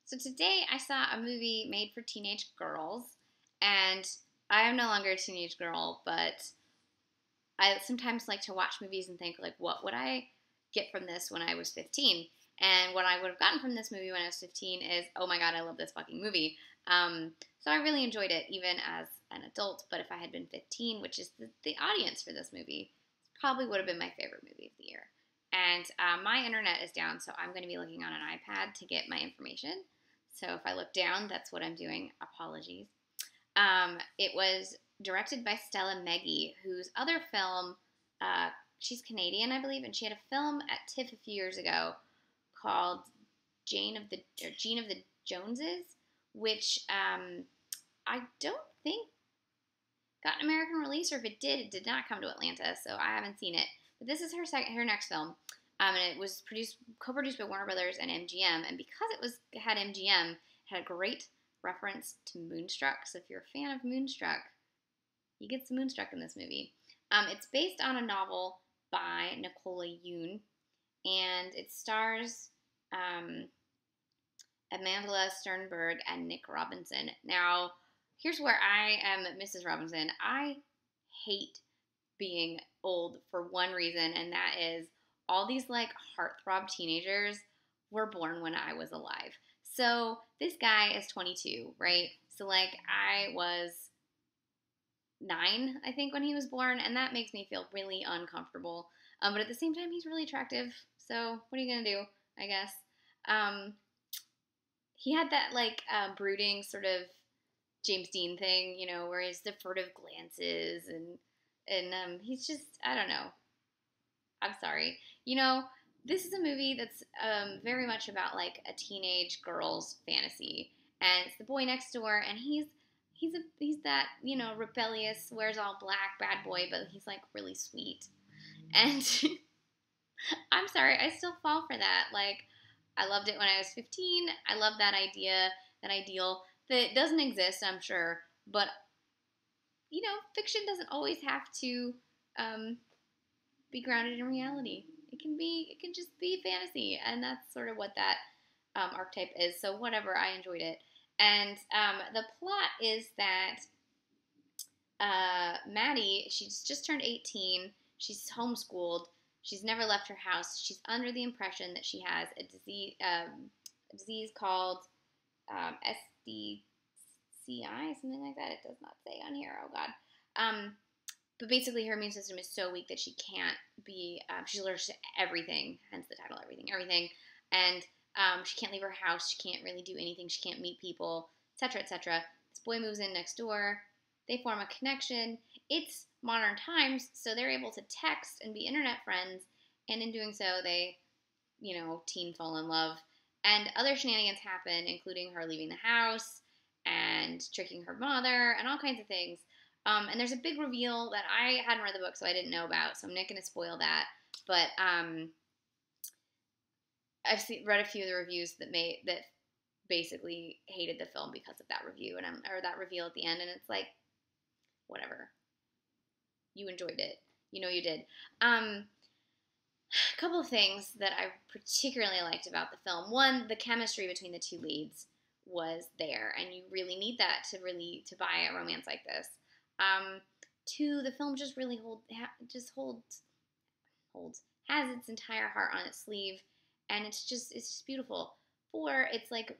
So today I saw a movie made for teenage girls, and I am no longer a teenage girl, but I sometimes like to watch movies and think, like, what would I get from this when I was 15? And what I would have gotten from this movie when I was 15 is, oh my god, I love this fucking movie. So I really enjoyed it, even as an adult. But if I had been 15, which is the audience for this movie, probably would have been my favorite movie of the year. And my internet is down, so I'm going to be looking on an iPad to get my information. So if I look down, that's what I'm doing. Apologies. It was directed by Stella Meghie, whose other film, she's Canadian, I believe, and she had a film at TIFF a few years ago called Gene of the Joneses, which I don't think got an American release, or if it did not come to Atlanta, so I haven't seen it. But this is her next film, and it was co-produced by Warner Brothers and MGM, and because it had MGM, it had a great reference to Moonstruck. So if you're a fan of Moonstruck, you get some Moonstruck in this movie. It's based on a novel by Nicola Yoon, and it stars Amandla Stenberg and Nick Robinson. Now, here's where I am Mrs. Robinson. I hate being old for one reason, and that is all these like heartthrob teenagers were born when I was alive. So this guy is 22, right? So like I was 9, I think, when he was born, and that makes me feel really uncomfortable. But at the same time, he's really attractive. So what are you gonna do? I guess. He had that like brooding sort of James Dean thing, where he's the furtive glances and he's just, I don't know. I'm sorry. This is a movie that's very much about like a teenage girl's fantasy, and it's the boy next door, and he's that rebellious, wears all black bad boy, but he's like really sweet, and I'm sorry, I still fall for that. Like, I loved it when I was 15. I love that idea, that ideal that doesn't exist, I'm sure, but fiction doesn't always have to be grounded in reality. It can just be fantasy, and that's sort of what that archetype is. So whatever, I enjoyed it. And the plot is that Maddie, she's just turned 18. She's homeschooled. She's never left her house. She's under the impression that she has a disease called SDCI, something like that. It does not say on here. Oh God. But basically, her immune system is so weak that she can't be. She's allergic to everything. Hence the title, everything. And she can't leave her house. She can't really do anything. She can't meet people, etc., etc. This boy moves in next door. They form a connection. It's modern times, so they're able to text and be internet friends. And in doing so, they, teen fall in love. And other shenanigans happen, including her leaving the house and tricking her mother and all kinds of things. And there's a big reveal that I hadn't read the book, so I didn't know about. So I'm not going to spoil that. But I've read a few of the reviews that basically hated the film because of that review or that reveal at the end, and it's like, whatever. You enjoyed it. You did. A couple of things that I particularly liked about the film. One, the chemistry between the two leads was there, and you really need that to buy a romance like this. 2, the film just really has its entire heart on its sleeve, and it's just beautiful. 4, it's like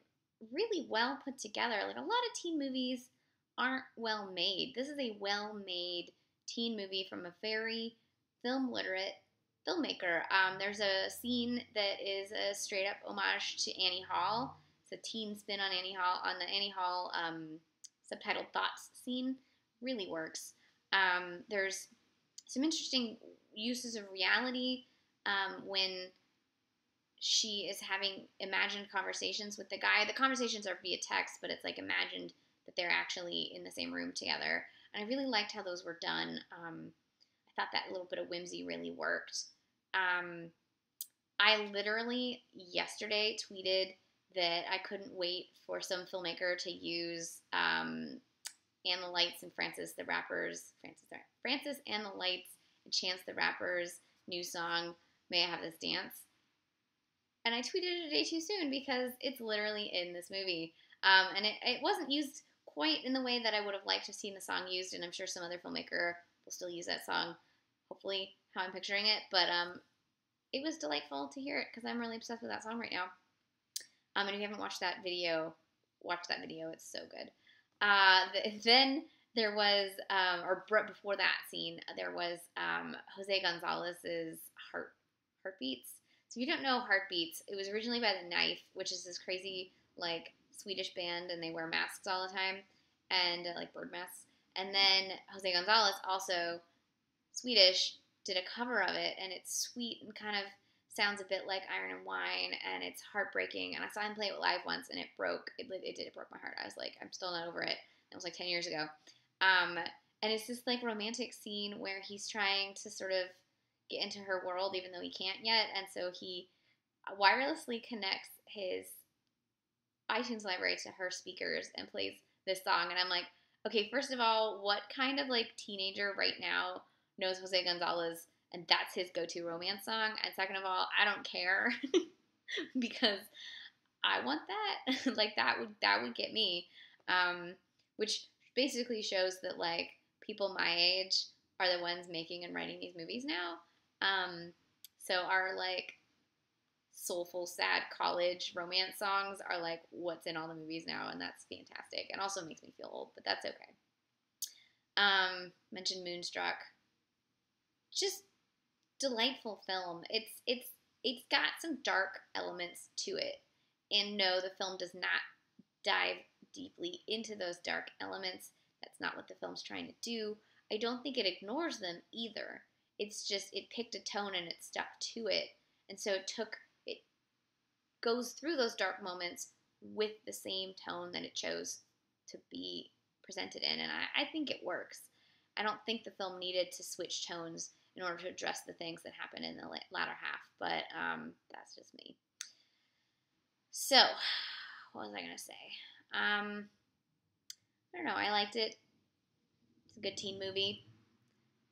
really well put together. Like, a lot of teen movies aren't well made. This is a well made teen movie from a very film literate filmmaker. There's a scene that is a straight up homage to Annie Hall. It's a teen spin on the Annie Hall subtitled Thoughts scene. Really works. There's some interesting uses of reality when she is having imagined conversations with the guy. The conversations are via text, but it's like imagined that they're actually in the same room together. And I really liked how those were done. I thought that little bit of whimsy really worked. I literally yesterday tweeted that I couldn't wait for some filmmaker to use and the Lights and Francis and the Lights and Chance the Rapper's new song, May I Have This Dance? and I tweeted it a day too soon because it's literally in this movie. And it wasn't used quite in the way that I would have liked to have seen the song used, and I'm sure some other filmmaker will still use that song, hopefully how I'm picturing it. But it was delightful to hear it because I'm really obsessed with that song right now. And if you haven't watched that video, watch that video. It's so good. Then there was, before that scene, there was Jose Gonzalez's Heartbeats. So if you don't know Heartbeats, it was originally by The Knife, which is this crazy, like, Swedish band, and they wear masks all the time, and, like, bird masks. And then Jose Gonzalez, also Swedish, did a cover of it, and it's sweet and kind of sounds a bit like Iron and Wine, and it's heartbreaking. And I saw him play it live once, and it broke my heart. I was like, I'm still not over it. That was like 10 years ago. And it's this like romantic scene where he's trying to sort of get into her world, even though he can't yet. And so he wirelessly connects his iTunes library to her speakers and plays this song. And I'm like, okay, first of all, what kind of like teenager right now knows Jose Gonzalez and that's his go-to romance song? And second of all, I don't care because I want that. Like that would get me. Which basically shows that like people my age are the ones making and writing these movies now. So our like soulful, sad college romance songs are like what's in all the movies now, and that's fantastic. And also makes me feel old, but that's okay. Mentioned Moonstruck. Just delightful film. It's got some dark elements to it, and no, the film does not dive deeply into those dark elements. That's not what the film's trying to do. I don't think it ignores them either. It's just it picked a tone and it stuck to it, and so it goes through those dark moments with the same tone that it chose to be presented in, and I think it works. I don't think the film needed to switch tones in order to address the things that happen in the latter half, but that's just me. So, what was I going to say? I don't know. I liked it. It's a good teen movie,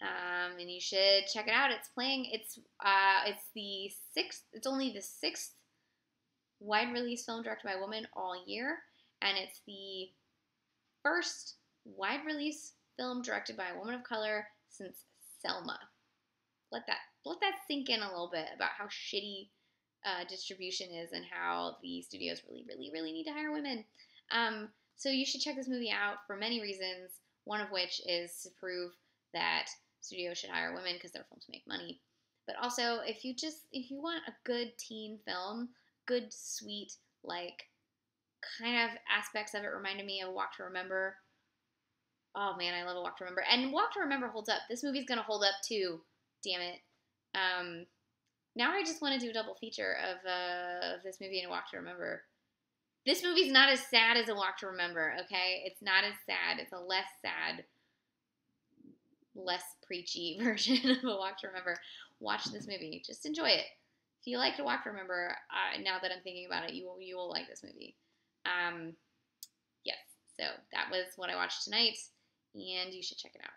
and you should check it out. It's playing. It's the sixth. It's only the sixth wide release film directed by a woman all year, and it's the first wide release film directed by a woman of color since Selma. Let that sink in a little bit about how shitty distribution is and how the studios really, really, really need to hire women. So you should check this movie out for many reasons, one of which is to prove that studios should hire women because their films make money. But also, if you want a good teen film, good, sweet, like, kind of aspects of it reminded me of Walk to Remember. Oh, man, I love A Walk to Remember. And Walk to Remember holds up. This movie's going to hold up, too. Damn it. Now I just want to do a double feature of this movie and A Walk to Remember. This movie's not as sad as A Walk to Remember, okay? It's not as sad. It's a less sad, less preachy version of A Walk to Remember. Watch this movie. Just enjoy it. If you like A Walk to Remember, now that I'm thinking about it, you will like this movie. Yes, so that was what I watched tonight, and you should check it out.